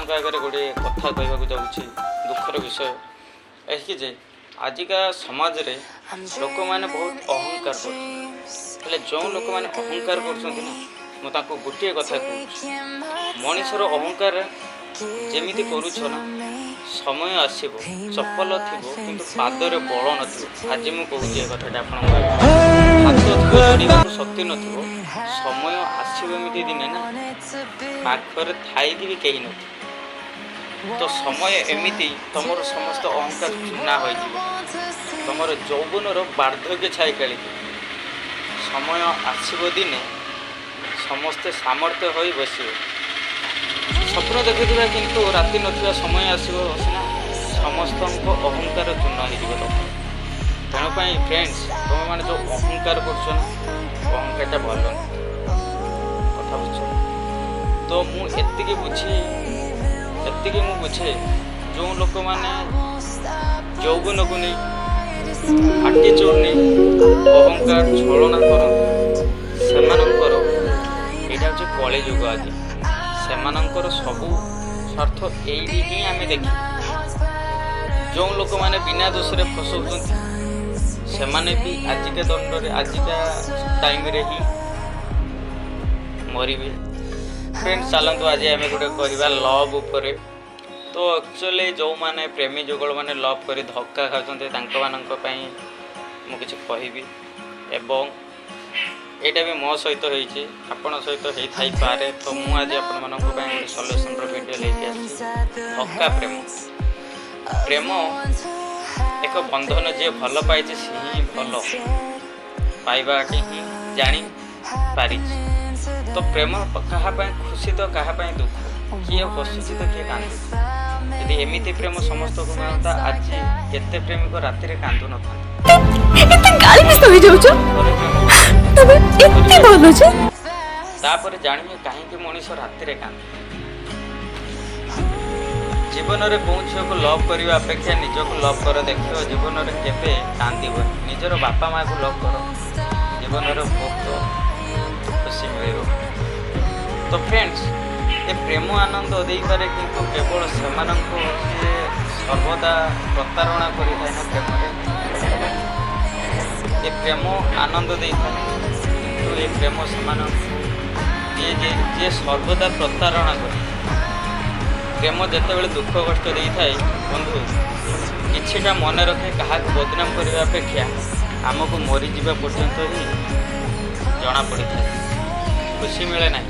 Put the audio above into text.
आगे गोटे कथा कहवाक जाऊँगी दुखर विषय यही जे आजिका समाज रे लोक मैंने बहुत अहंकार कर जो लोक मैंने अहंकार कर गोटे कथा कहूँ मनीषर अहंकार जमीती करुछ ना समय आसब चपल थी कि पादर बल न आज मुझे कथा हाथ जोड़ा शक्ति न समय आसमती दिने ना पाखर थी भी कहीं न तो समय एमती तुम समस्त अहंकार चूना हो तुम यौवन बार्धक्य छाई खेली समय आसब दिने समस्ते सामर्थ्य हो बसवे स्वप्न देखुवा किंतु राति ना समय आसो सीना समस्त अहंकार चूना हो तेणुपाई फ्रेंड्स तुम मैंने जो अहंकार करहंकार भल कथा बुझ तो मुझे बुझे बुझे जो लोक मैंने यौवन को नहीं आटीट्यूड नहीं अहंकार छलना कर यहाँ हूँ कली जुग आज से सबू स्वार्थ यही ही आम देखी जो लोक मैंने बिना दोष फसाऊँ से भी आजिका दंड आजिका टाइम रे ही मरबे फ्रेंड्स चलतु आज आम गोटे कहवा लव उपरे तो एक्चुअली जो मैंने प्रेमी जुगल मैंने लव कर धक्का खाते मुझे कहबी एवं यहाँ भी मो सहित होती आपण सहित होई पारे तो मुझे आपण गोटे सल्यूशन वीडियो लेके आसी धक्का प्रेम प्रेम एक बंधन जी भल पाई सी ही भल पाइबा ही जानी पारी तो प्रेम क्या खुशी तो क्या दुख किए हसुची तो किए कांदुची यदि एमती प्रेम समस्त को मिलता आज केते प्रेमी को राति कांदु न तापर जानिए कहीं मनीष राति कांदे जीवन में कौ झील को लव करने अपेक्षा निजक लव कर देख जीवन में केवे कांदब निजर बापा माँ को लव कर जीवन में बहुत खुशी मिल तो फ्रेंड्स ये प्रेम आनंद दे पारे किंतु केवल से सर्वदा प्रतारणा कर ये प्रेम आनंद दे किंतु ये प्रेम से सर्वदा प्रतारणा कर प्रेम जिते दुख कष्ट दे थाए बंधु किछिटा मन रखे क्या बदनाम करने अपेक्षा आमको मरीजा पर्यंत ही जना पड़ी था खुशी मिले ना।